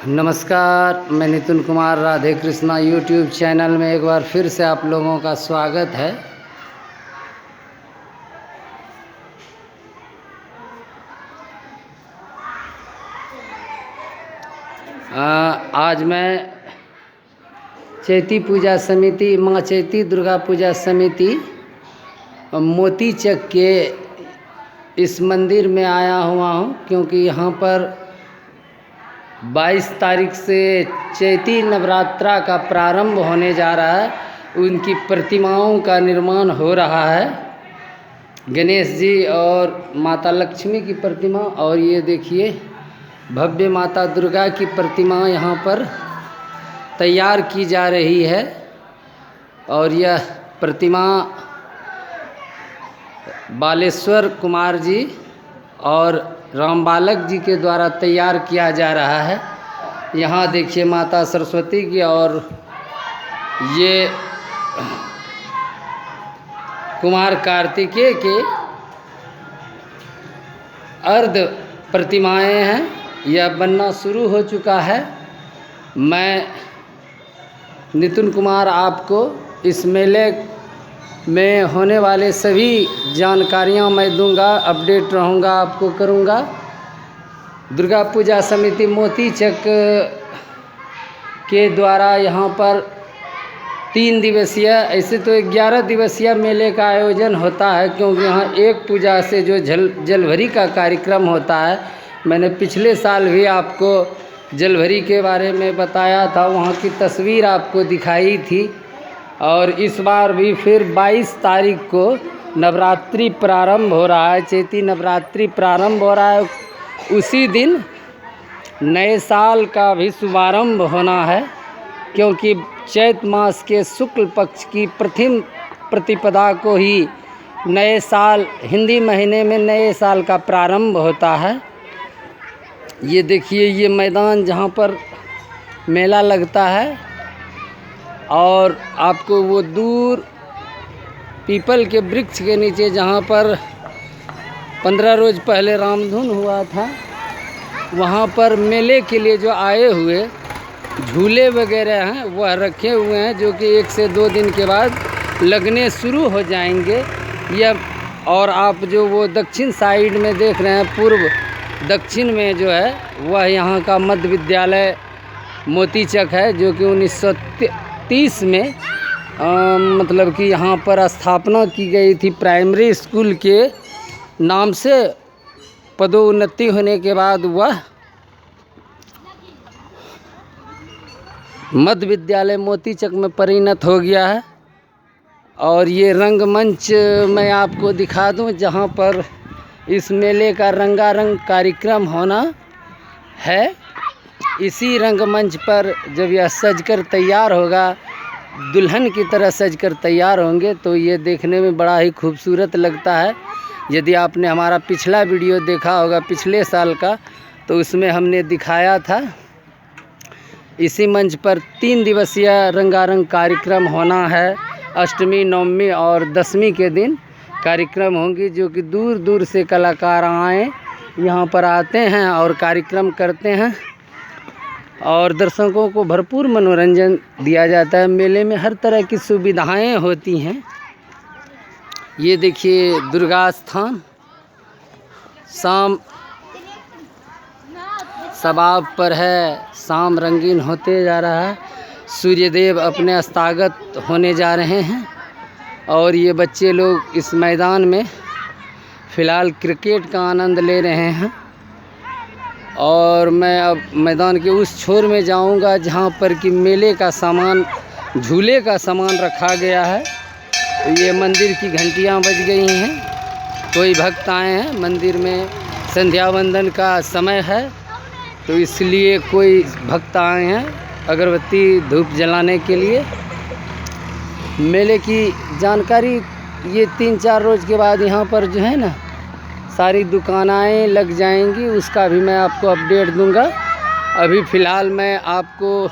नमस्कार, मैं Nitin Kumar Radhe Krishna YouTube channel में एक बार फिर से आप लोगों का स्वागत है। आज मैं चैती पूजा समिति माँ चैती दुर्गा पूजा समिति मोती चक के इस मंदिर में आया हुआ हूँ, क्योंकि यहाँ पर 22 तारीख से चैती नवरात्रा का प्रारंभ होने जा रहा है। उनकी प्रतिमाओं का निर्माण हो रहा है, गणेश जी और माता लक्ष्मी की प्रतिमा, और ये देखिए भव्य माता दुर्गा की प्रतिमा यहाँ पर तैयार की जा रही है। और यह प्रतिमा बालेश्वर कुमार जी और राम बालक जी के द्वारा तैयार किया जा रहा है। यहाँ देखिए माता सरस्वती की, और ये कुमार कार्तिकेय के अर्ध प्रतिमाएं हैं। यह बनना शुरू हो चुका है। मैं नितिन कुमार आपको इस मेले में होने वाले सभी जानकारियां मैं दूंगा, अपडेट रहूंगा, आपको करूंगा। दुर्गा पूजा समिति मोती चक के द्वारा यहाँ पर 3 दिवसीय, ऐसे तो 11 दिवसीय मेले का आयोजन होता है, क्योंकि यहाँ एक पूजा से जो जलभरी का कार्यक्रम होता है। मैंने पिछले साल भी आपको जलभरी के बारे में बताया था, वहाँ की तस्वीर आपको दिखाई थी। और इस बार भी फिर 22 तारीख को नवरात्रि प्रारंभ हो रहा है, चैती नवरात्रि प्रारंभ हो रहा है। उसी दिन नए साल का भी शुभारंभ होना है, क्योंकि चैत मास के शुक्ल पक्ष की प्रथम प्रतिपदा को ही नए साल, हिंदी महीने में नए साल का प्रारंभ होता है। ये देखिए ये मैदान जहाँ पर मेला लगता है, और आपको वो दूर पीपल के वृक्ष के नीचे जहाँ पर 15 रोज पहले रामधुन हुआ था, वहाँ पर मेले के लिए जो आए हुए झूले वगैरह हैं वह रखे हुए हैं, जो कि 1 से 2 दिन के बाद लगने शुरू हो जाएंगे। यह और आप जो वो दक्षिण साइड में देख रहे हैं, पूर्व दक्षिण में जो है वह यहाँ का मध्य विद्यालय मोती चक है, जो कि 1930 में मतलब कि यहाँ पर स्थापना की गई थी। प्राइमरी स्कूल के नाम से पदोन्नति होने के बाद वह मध्य विद्यालय मोती चक में परिणत हो गया है। और ये रंगमंच मैं आपको दिखा दूं, जहाँ पर इस मेले का रंगारंग कार्यक्रम होना है। इसी रंगमंच पर जब यह सजकर तैयार होगा, दुल्हन की तरह सजकर तैयार होंगे, तो ये देखने में बड़ा ही खूबसूरत लगता है। यदि आपने हमारा पिछला वीडियो देखा होगा पिछले साल का, तो उसमें हमने दिखाया था। इसी मंच पर 3 दिवसीय रंगारंग कार्यक्रम होना है। अष्टमी, नवमी और दशमी के दिन कार्यक्रम होंगे, जो कि दूर दूर से कलाकार आए यहाँ पर आते हैं और कार्यक्रम करते हैं, और दर्शकों को भरपूर मनोरंजन दिया जाता है। मेले में हर तरह की सुविधाएं होती हैं। ये देखिए दुर्गा स्थान शाम शबाब पर है, शाम रंगीन होते जा रहा है। सूर्यदेव अपने अस्तागत होने जा रहे हैं, और ये बच्चे लोग इस मैदान में फ़िलहाल क्रिकेट का आनंद ले रहे हैं। और मैं अब मैदान के उस छोर में जाऊंगा जहां पर कि मेले का सामान, झूले का सामान रखा गया है। ये मंदिर की घंटियां बज गई हैं, कोई भक्त आए हैं मंदिर में, संध्या वंदन का समय है, तो इसलिए कोई भक्त आए हैं अगरबत्ती धूप जलाने के लिए। मेले की जानकारी ये 3-4 रोज़ के बाद यहाँ पर जो है ना सारी दुकानें लग जाएंगी, उसका भी मैं आपको अपडेट दूंगा। अभी फ़िलहाल मैं आपको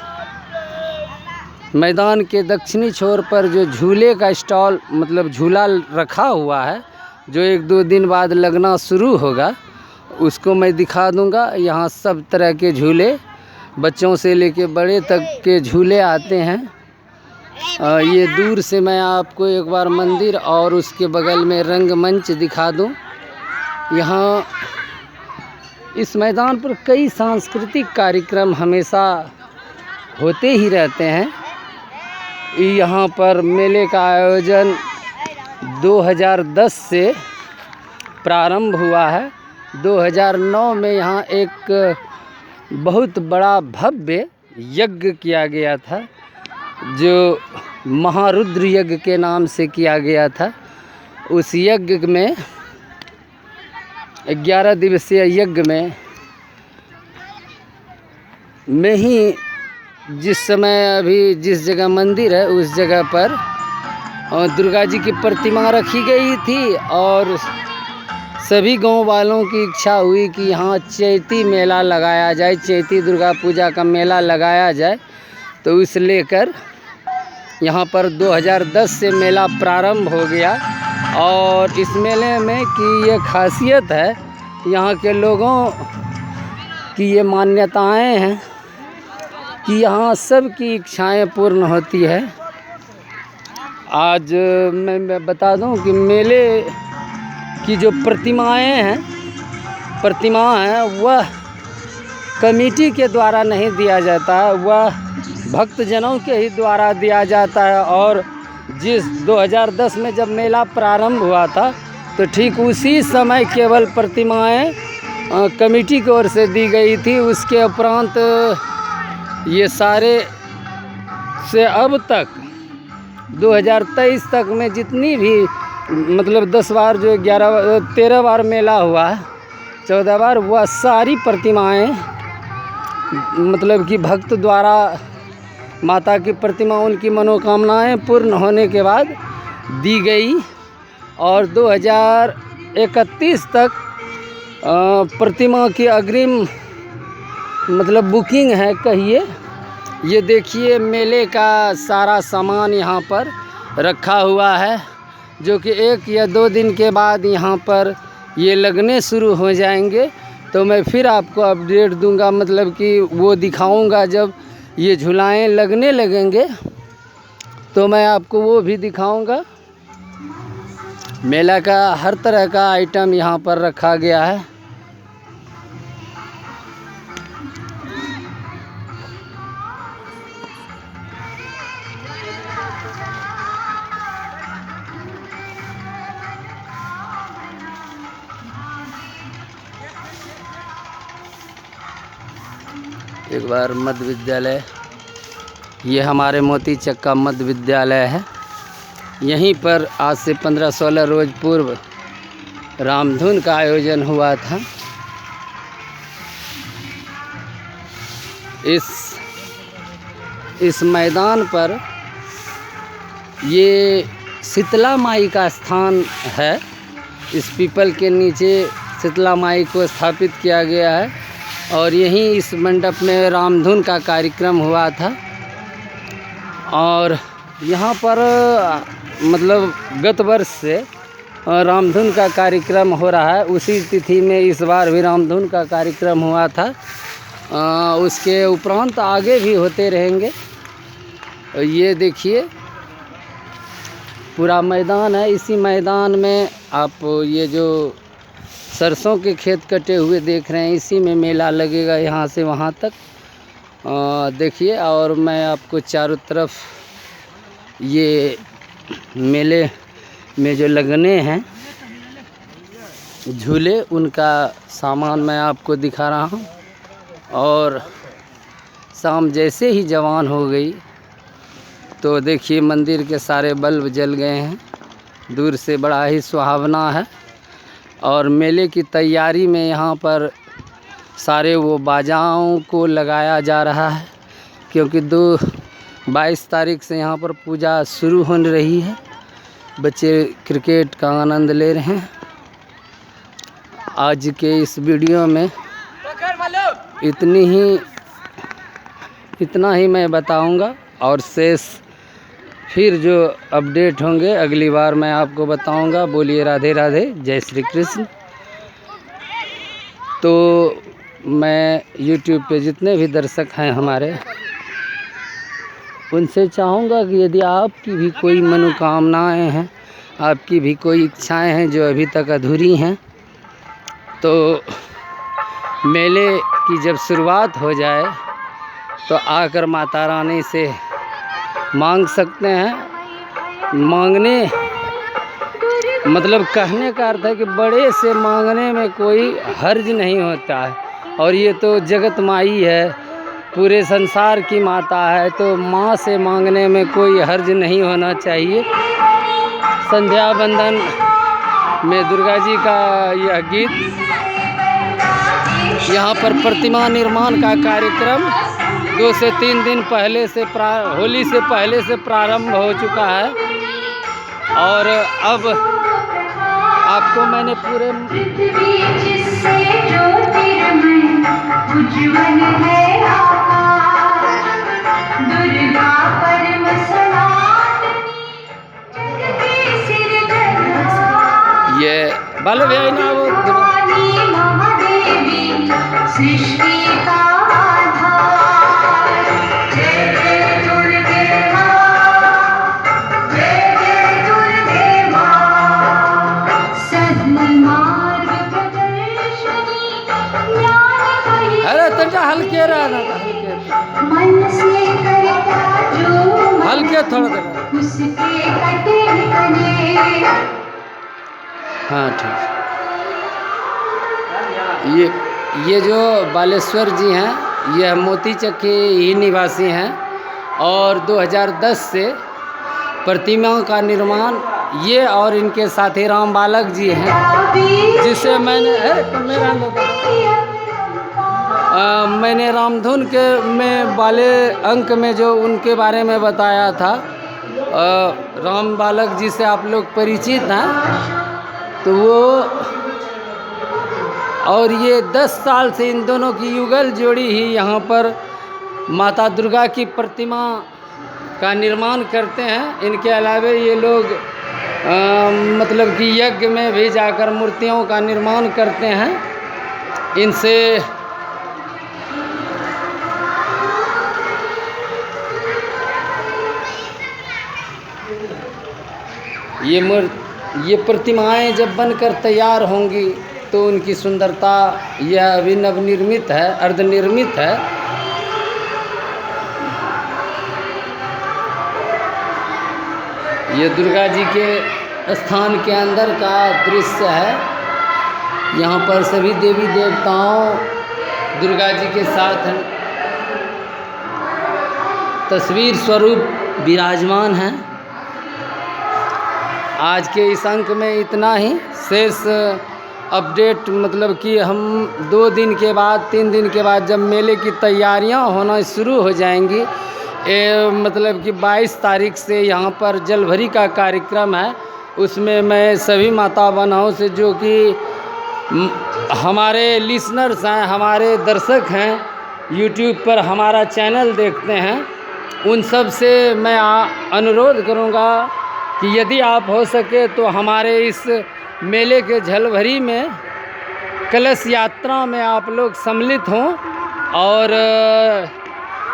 मैदान के दक्षिणी छोर पर जो झूले का स्टॉल, मतलब झूला रखा हुआ है, जो 1-2 दिन बाद लगना शुरू होगा, उसको मैं दिखा दूंगा। यहाँ सब तरह के झूले बच्चों से लेके बड़े तक के झूले आते हैं। ये दूर से मैं आपको एक बार मंदिर और उसके बगल में रंगमंच दिखा दूं। यहाँ इस मैदान पर कई सांस्कृतिक कार्यक्रम हमेशा होते ही रहते हैं। यहाँ पर मेले का आयोजन 2010 से प्रारंभ हुआ है। 2009 में यहाँ एक बहुत बड़ा भव्य यज्ञ किया गया था, जो महारुद्र यज्ञ के नाम से किया गया था। उस यज्ञ में 11 दिवसीय यज्ञ में ही जिस समय अभी जिस जगह मंदिर है उस जगह पर दुर्गा जी की प्रतिमा रखी गई थी और सभी गांव वालों की इच्छा हुई कि यहाँ चैती मेला लगाया जाए, चैती दुर्गा पूजा का मेला लगाया जाए। तो इस लेकर यहाँ पर 2010 से मेला प्रारंभ हो गया। और इस मेले में की ये खासियत है, यहाँ के लोगों की ये मान्यताएं हैं कि यहाँ सब की इच्छाएं पूर्ण होती है। आज मैं बता दूं कि मेले की जो प्रतिमा है वह कमेटी के द्वारा नहीं दिया जाता है, वह भक्तजनों के ही द्वारा दिया जाता है। और जिस 2010 में जब मेला प्रारंभ हुआ था तो ठीक उसी समय केवल प्रतिमाएं कमेटी की ओर से दी गई थी। उसके उपरांत ये सारे से अब तक 2023 तक में जितनी भी मतलब 10 बार जो 13 बार मेला हुआ है, 14 बार, वह सारी प्रतिमाएं मतलब कि भक्त द्वारा माता की प्रतिमा उनकी मनोकामनाएं पूर्ण होने के बाद दी गई। और 2031 तक प्रतिमा की अग्रिम मतलब बुकिंग है कहिए। ये देखिए मेले का सारा सामान यहाँ पर रखा हुआ है, जो कि 1 या 2 दिन के बाद यहाँ पर ये लगने शुरू हो जाएंगे। तो मैं फिर आपको अपडेट दूंगा, मतलब कि वो दिखाऊंगा जब ये झूलाएं लगने लगेंगे तो मैं आपको वो भी दिखाऊंगा। मेला का हर तरह का आइटम यहाँ पर रखा गया है। एक बार मध्य विद्यालय, ये हमारे मोती चक का मध्य विद्यालय है। यहीं पर आज से 15-16 रोज पूर्व रामधुन का आयोजन हुआ था। इस मैदान पर ये शीतला माई का स्थान है। इस पीपल के नीचे शीतला माई को स्थापित किया गया है और यहीं इस मंडप में रामधुन का कार्यक्रम हुआ था। और यहाँ पर मतलब गत वर्ष से रामधुन का कार्यक्रम हो रहा है। उसी तिथि में इस बार भी रामधुन का कार्यक्रम हुआ था। उसके उपरांत आगे भी होते रहेंगे। ये देखिए पूरा मैदान है। इसी मैदान में आप ये जो सरसों के खेत कटे हुए देख रहे हैं, इसी में मेला लगेगा यहाँ से वहाँ तक। देखिए, और मैं आपको चारों तरफ ये मेले में जो लगने हैं झूले, उनका सामान मैं आपको दिखा रहा हूँ। और शाम जैसे ही जवान हो गई तो देखिए मंदिर के सारे बल्ब जल गए हैं। दूर से बड़ा ही सुहावना है। और मेले की तैयारी में यहाँ पर सारे वो बाजाओं को लगाया जा रहा है, क्योंकि 22 तारीख से यहाँ पर पूजा शुरू हो रही है। बच्चे क्रिकेट का आनंद ले रहे हैं। आज के इस वीडियो में इतना ही मैं बताऊंगा, और शेष फिर जो अपडेट होंगे अगली बार मैं आपको बताऊंगा। बोलिए राधे राधे, जय श्री कृष्ण। तो मैं YouTube पे जितने भी दर्शक हैं हमारे, उनसे चाहूँगा कि यदि आपकी भी कोई मनोकामनाएं हैं, आपकी भी कोई इच्छाएं हैं जो अभी तक अधूरी हैं, तो मेले की जब शुरुआत हो जाए तो आकर माता रानी से मांग सकते हैं। मांगने मतलब कहने का अर्थ है कि बड़े से मांगने में कोई हर्ज नहीं होता है, और ये तो जगत माई है, पूरे संसार की माता है, तो माँ से मांगने में कोई हर्ज नहीं होना चाहिए। संध्या बंदन में दुर्गा जी का यह गीत, यहाँ पर प्रतिमा निर्माण का कार्यक्रम 2 से 3 दिन पहले से होली से पहले से प्रारंभ हो चुका है, और अब आपको मैंने पूरे ये बाल भैया ना वो हल्के रहना, हल्के थोड़ा हाँ ठीक। ये जो बालेश्वर जी हैं, यह मोतीचक के ही निवासी हैं, और 2010 से प्रतिमा का निर्माण ये और इनके साथी राम बालक जी हैं, जिसे मैंने रामधुन के में वाले अंक में जो उनके बारे में बताया था, राम बालक जी से आप लोग परिचित हैं, तो वो और ये 10 साल से इन दोनों की युगल जोड़ी ही यहाँ पर माता दुर्गा की प्रतिमा का निर्माण करते हैं। इनके अलावे ये लोग मतलब कि यज्ञ में भी जाकर मूर्तियों का निर्माण करते हैं। इनसे ये प्रतिमाएं जब बनकर तैयार होंगी तो उनकी सुंदरता यह अभी नवनिर्मित है, अर्धनिर्मित है। ये दुर्गा जी के स्थान के अंदर का दृश्य है। यहाँ पर सभी देवी देवताओं दुर्गा जी के साथ तस्वीर स्वरूप विराजमान हैं। आज के इस अंक में इतना ही। शेष अपडेट मतलब कि हम 2 दिन के बाद 3 दिन के बाद जब मेले की तैयारियां होना शुरू हो जाएंगी, मतलब कि 22 तारीख से यहाँ पर जलभरी का कार्यक्रम है, उसमें मैं सभी माता बहनों से जो कि हमारे लिसनर्स हैं, हमारे दर्शक हैं, यूट्यूब पर हमारा चैनल देखते हैं, उन सब से मैं अनुरोध करूँगा कि यदि आप हो सके तो हमारे इस मेले के जलभरी में कलश यात्रा में आप लोग सम्मिलित हों। और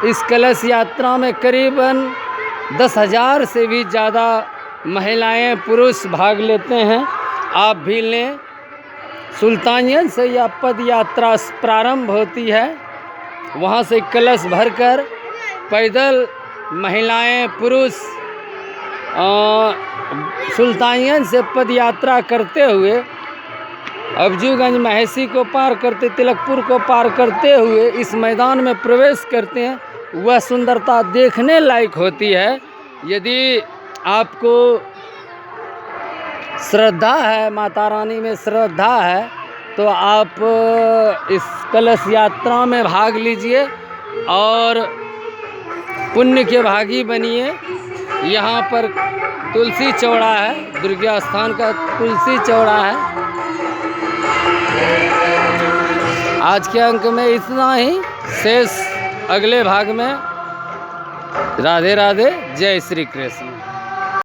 इस कलश यात्रा में करीबन 10,000 से भी ज़्यादा महिलाएं पुरुष भाग लेते हैं। आप भी लें। सुल्तानियत से यह पद यात्रा प्रारंभ होती है, वहाँ से कलश भरकर पैदल महिलाएं पुरुष सुल्तानियत से पद यात्रा करते हुए अफजूगंज महेसी को पार करते, तिलकपुर को पार करते हुए इस मैदान में प्रवेश करते हैं। वह सुंदरता देखने लायक होती है। यदि आपको श्रद्धा है, माता रानी में श्रद्धा है, तो आप इस कलश यात्रा में भाग लीजिए और पुण्य के भागी बनिए। यहाँ पर तुलसी चौड़ा है, दुर्गा स्थान का तुलसी चौड़ा है। आज के अंक में इतना ही। शेष अगले भाग में। राधे राधे, जय श्री कृष्ण।